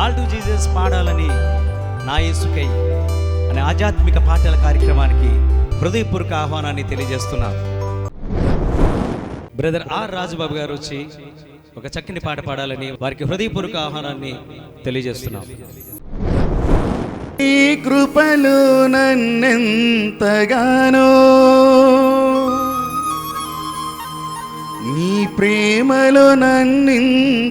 All to Jesus పాడాలని నా యేసుకై అనే ఆధ్యాత్మిక పాటల కార్యక్రమానికి హృదయపూర్వక ఆహ్వానాన్ని తెలియజేస్తున్నాం. బ్రదర్ ఆర్ రాజుబాబు గారు వచ్చి ఒక చక్కని పాట పాడాలని వారికి హృదయపూర్వక ఆహ్వానాన్ని తెలియజేస్తున్నాం. ఈ కృపలు నన్నెంతగానో నీ ప్రేమలో నన్నింతకాలం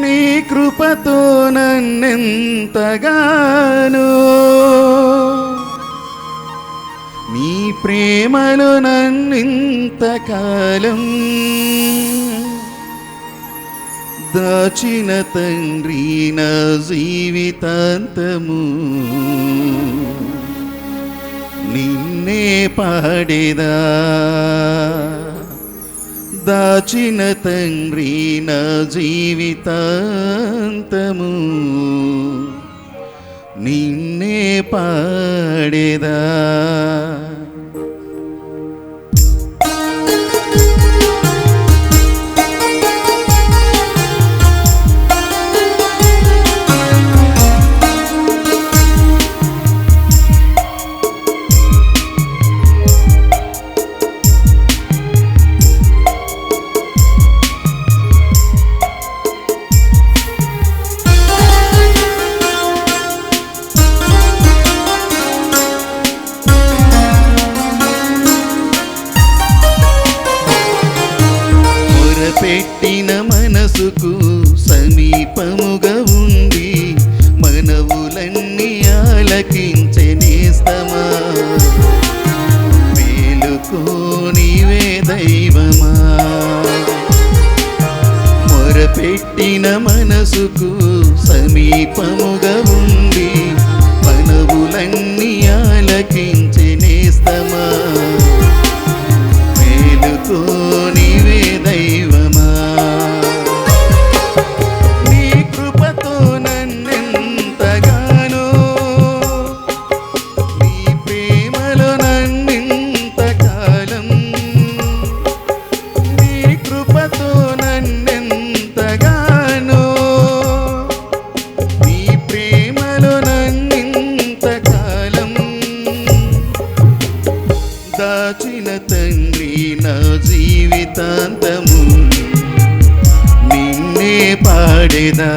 నీ కృపతో నన్నెంతగానో నీ ప్రేమలో నన్నింతకాలం దాచిన తండ్రి నా జీవితాంతము నిన్నే పాడేదా దాచిన తండ్రి నా జీవితాంతము నిన్నే పాడేదా పెట్టిన మనసుకు సమీపముగా ఉండి మనవులన్నీ ఆలకించెనేస్తమా మేలుకోనివే దైవమా మొరపెట్టిన మనసుకు సమీపముగా ఉండి మనవులన్నీ ఆలకించెనేస్తమా మేలుకోనివే దైవమా నీ కృపతో నన్నెంతగానో నీ ప్రేమలో నన్నింతకాలం నీ కృపతో నన్నెంతగానో నీ ప్రేమలో నన్నింతకాలం దాచిన తండ్రి నా జీవితాంతము నిన్నే పాడేదా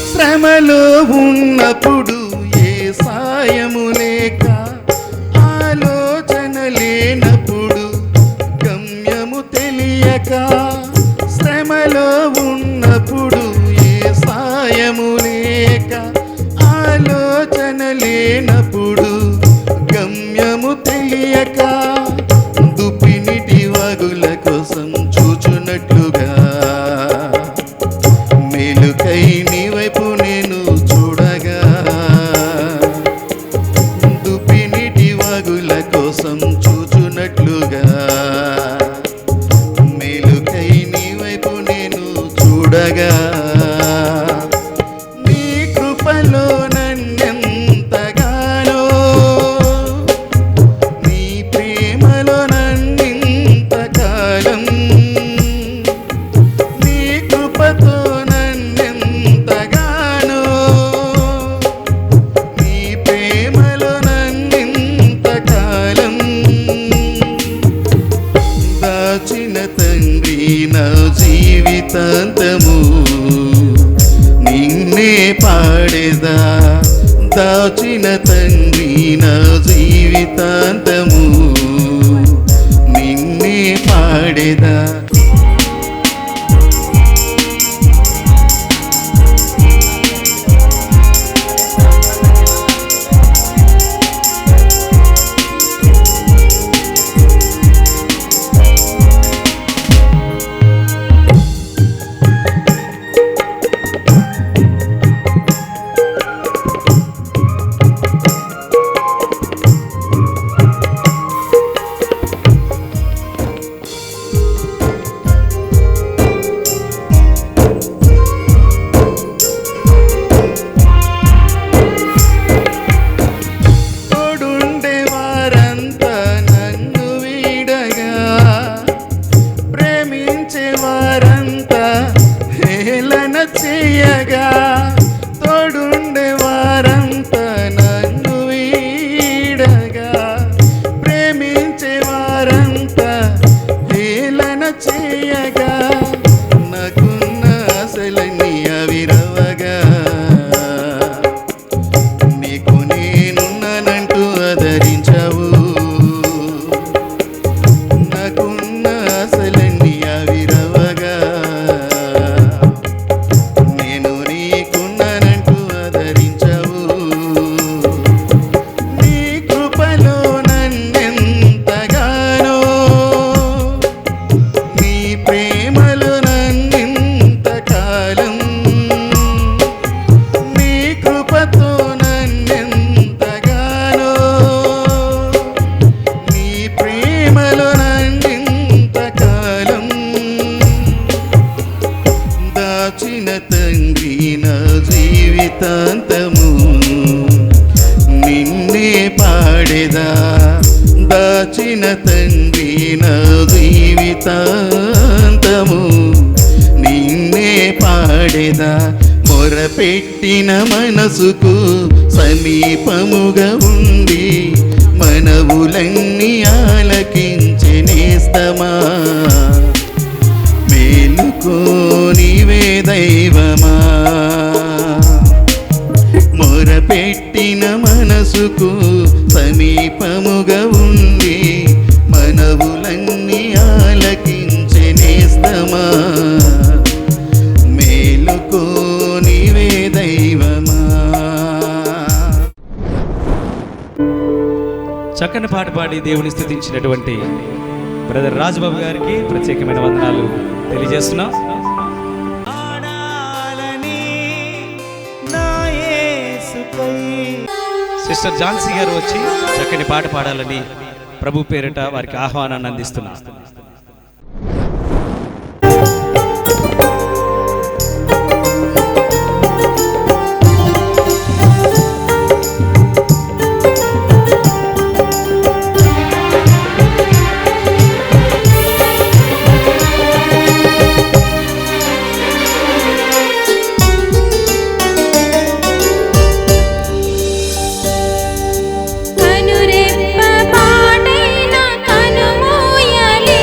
శ్రమలో ఉన్నప్పుడు ఏ సాయము లేక ఆలోచన లేనప్పుడు గమ్యము తెలియక శ్రమలో ఉన్నప్పుడు ఏ సాయము లేక ఆలోచన లేనప్పుడు గమ్యము తెలియక దుప్పినిటి వాగుల కోసం చూచున్నట్లుగా మేలుకై నీ వైపు నేను చూడగా దుప్పినిటి వాగుల కోసం చూచున్నట్లుగా మేలుకై చూడగా నీ కృపలో నన్నెంతగానో నీ ప్రేమలో నన్నింతకాలం నీ కృపతో నన్నెంతగానో నీ ప్రేమలో నన్నింతకాలం దాచిన తండ్రి నా జీవితాంతము నిన్నే పాడేదా దాచిన తండ్రి నా జీవితాంతము నిన్నే పాడేదా చేయగా తోడుండే వారంతా నన్ను వీడగా ప్రేమించే వారంతా హేళన చేయగా నాకున్న ఆశలన్నీ అవిరవగా నీకు నేనున్నానంటూ ఆదరించావు నాకున్న ఆశలన్నీ అవిరవగా తండ్రి నా జీవితాంతము నిన్నే పాడేదా దాచిన తండ్రి నా జీవితాంతము నిన్నే పాడేదా మొరపెట్టిన మనసుకు సమీపముగా ఉండి మనవులన్నీ ఆలకించె నేస్తమా మేలుకో నీవే దైవమా మొరపెట్టిన మనసుకు సమీపముగా ఉండి మనవులన్నీ ఆలకించె నేస్తమా మేలుకో నీవే దైవమా. చక్కని పాట పాడి దేవుని స్తుతించినటువంటి బ్రదర్ రాజబాబు గారికి ప్రత్యేకమైన వందనాలు తెలియజేస్తున్నాం. సిస్టర్ ఝాన్సీ గారు వచ్చి చక్కని పాట పాడాలని ప్రభు పేరిట వారికి ఆహ్వానాన్ని అందిస్తున్నారు. కనురెప్ప పాటైన కనుమూయలే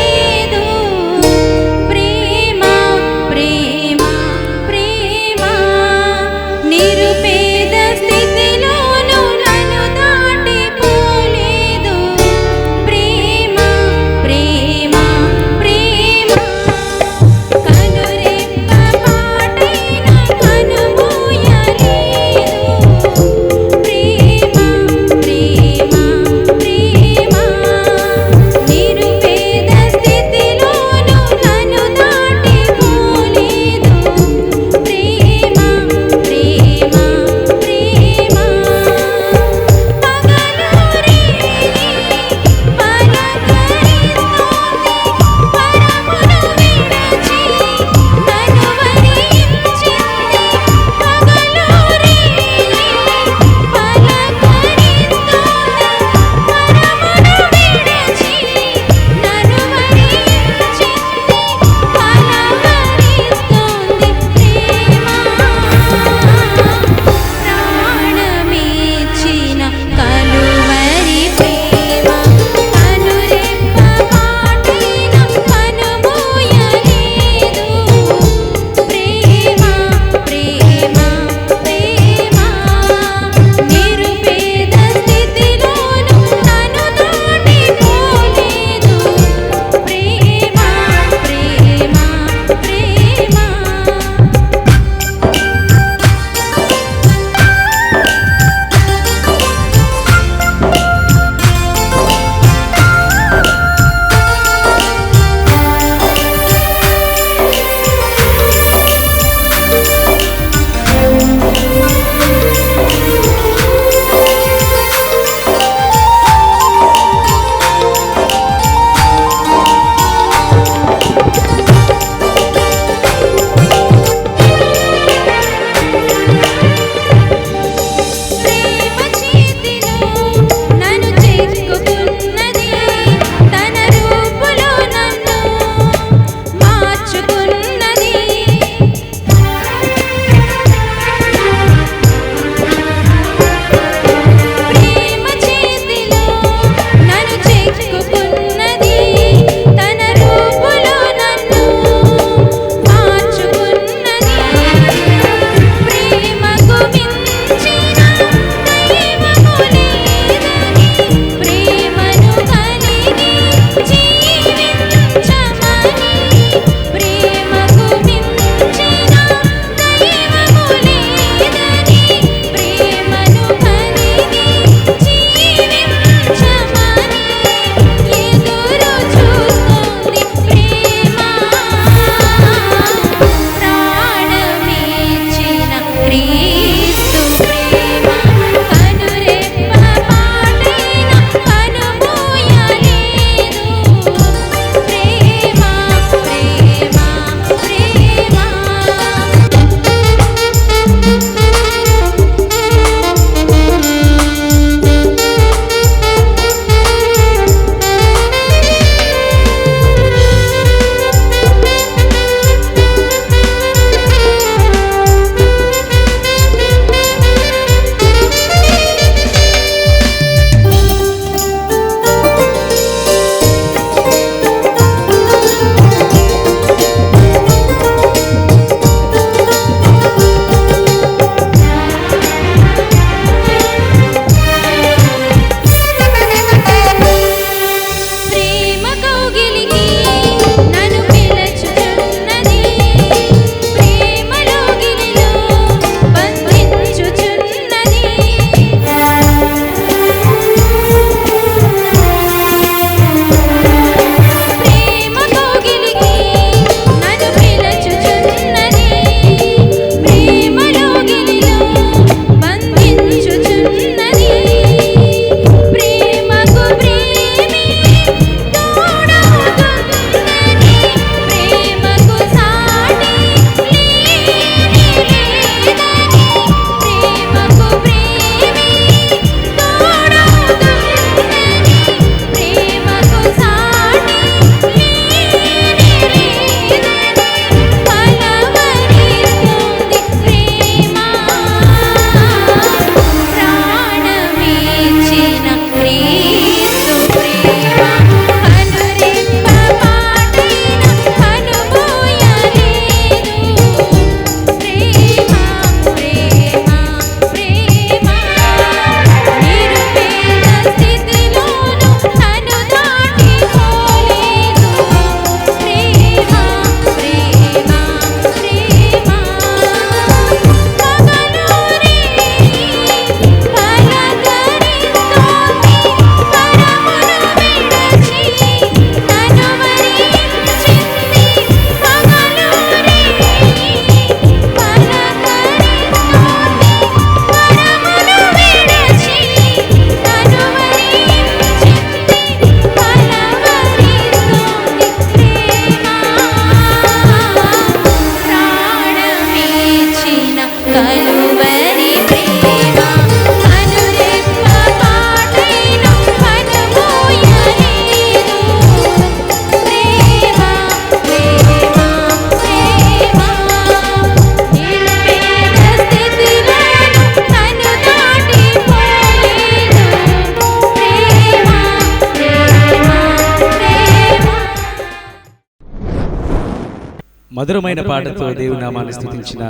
మధురమైన పాటతో దేవుని నామాన్ని స్తుతించిన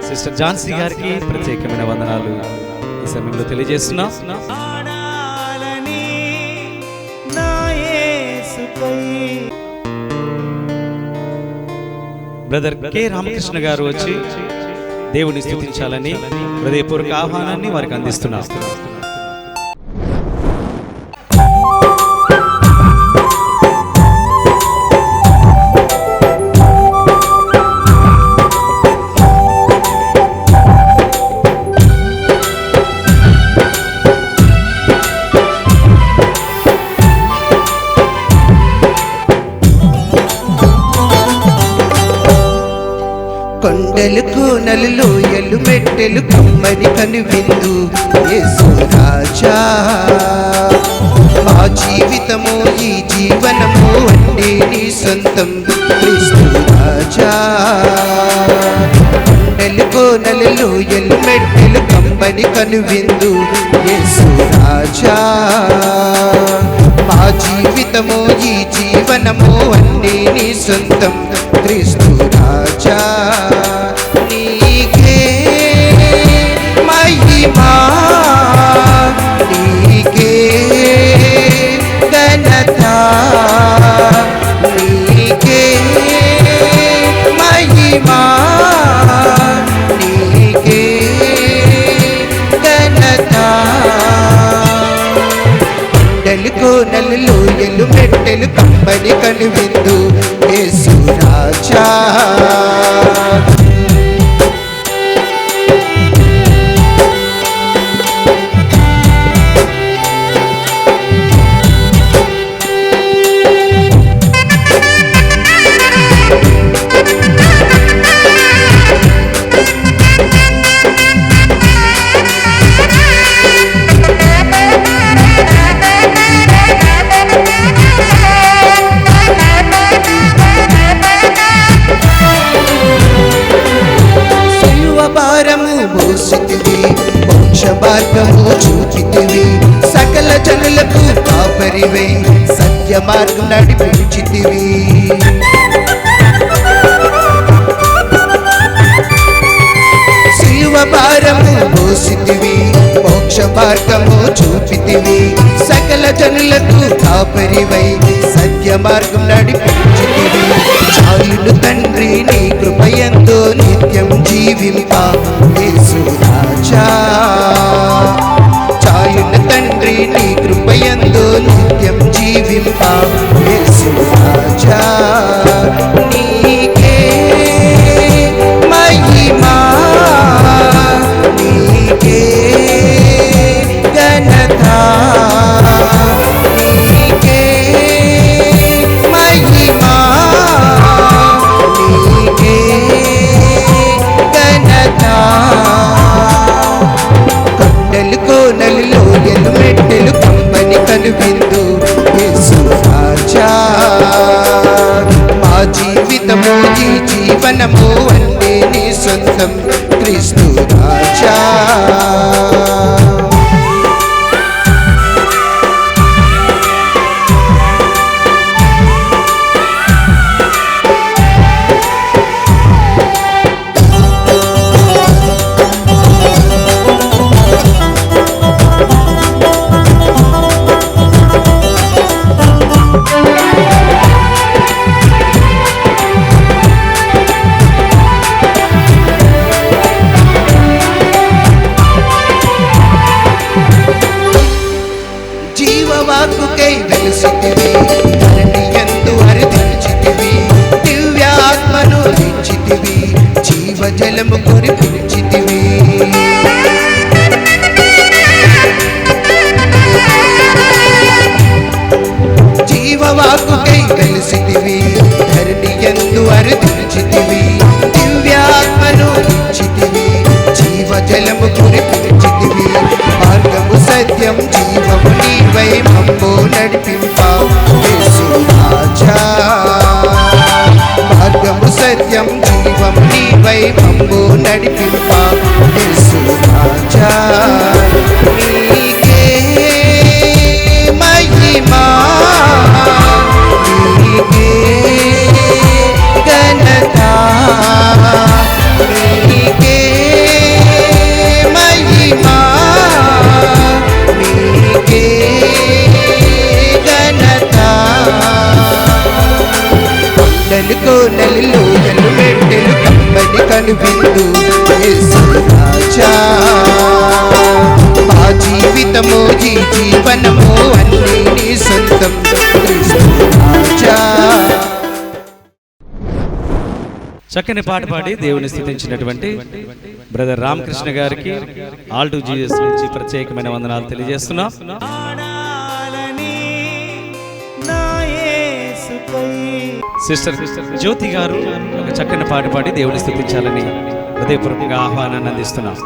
సిస్టర్ ఝాన్సీ గారికి ప్రత్యేకమైన వందనాలు ఈ సమయంలో తెలియజేస్తున్నాం. బ్రదర్ కె రామకృష్ణ గారు వచ్చి దేవుని స్తుతించాలని హృదయపూర్వక ఆహ్వానాన్ని వారికి అందిస్తున్నారు. కొండలు కోనలు లోయలు మెట్టెలు కమ్మని కనువిందు యేసు రాజా. మా జీవితము ఈ జీవనము అంటే నీ సొంతం క్రీస్తు రాజా. కొండలు కోనలు లోయలు మెట్టెలు కమ్మని కనువిందు యేసు రాజా. మా జీవితము ఈ జీవనము అంటే నీ సొంతం క్రీస్తు రాజా. నీకే మహిమా, నీకే ఘనత, నీకే మహిమా, నీకే ఘనత. కొండలు కోనలు లోయలు మెట్టెలు కమ్మని కనువిందు యేసు రాజా. మోక్ష మార్గము చూపితివి, సకల జనులకు కాపరివై సత్య మార్గం నడిపించితివి. సిలువ భారము మోసితివి, మోక్ష మార్గము చూపితివి, సకల జనులకు కాపరివై సత్య మార్గం నడిపించితివి. చాలును తండ్రి నీ కృపయందు నిత్యం జీవింప యేసు రాజా. చాలును తండ్రి నీ కృపయందు నిత్యం జీవింప యేసు రాజా. నీకే మహిమా, నీకే ఘనత, నీకే మహిమా, నీకే ఘనత. కొండలు కోనలు లోయలు మెట్టెలు కమ్మని కనువిందు యేసు రాజా. మా జీవితము ఈ జీవనము అంటే నీ సొంతం క్రీస్తు రాజా. జీవవాక్కుకై వెలుసితివి, ధరణి యందు హరిదించితివి, దివ్యాత్మను ఇచ్చితివి, జీవజలము కురిపించితివి. జీవవాక్కుకై వెలుసితివి, ధరణి యందు హరిదించితివి, దివ్యాత్మను ఇచ్చితివి, జీవజలము కురిపించితివి. మార్గము సత్యం జీవము నీవై మమ్ము నడిపింప యేసు రాజా. మార్గము సత్యం జీవము నీవై మమ్ము నడిపింప యేసు రాజా. నీకే మహిమా, నీకే ఘనత, కోనలు లోయలు మెట్టెలు కమ్మని కనువిందు యేసు రాజా మా జీవితము ఈ జీవనము అన్నీ నీ సొంతం క్రీస్తు రాజా. చక్కని పాట పాడి దేవుని స్తుతించినటువంటి బ్రదర్ రామకృష్ణ గారికి ఆల్ టు జీసస్ నుంచి ప్రత్యేకమైన వందనాలు తెలియజేస్తున్నాం. సిస్టర్ జ్యోతి గారు ఒక చక్కని పాట పాడి దేవుని స్తుతించాలని హృదయపూర్వకంగా ఆహ్వానాన్ని అందిస్తున్నాం.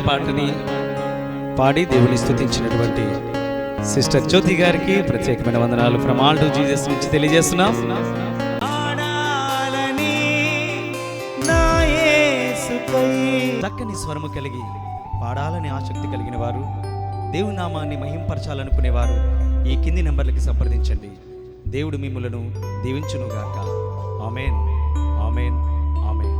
పాటని పాడి దేవుని స్తుతించినటువంటి సిస్టర్ జ్యోతి గారికి ప్రత్యేకమైన వందనాలు ఫ్రమ్ ఆల్ టు జీసస్ నుంచి తెలియజేస్తున్నాం. చక్కని స్వరము కలిగి పాడాలని ఆసక్తి కలిగిన వారు, దేవుని నామాన్ని మహింపరచాలనుకునేవారు ఈ కింది నెంబర్లకి సంప్రదించండి. దేవుడు మిమ్ములను దీవించునుగాక. ఆమేన్, ఆమేన్, ఆమేన్.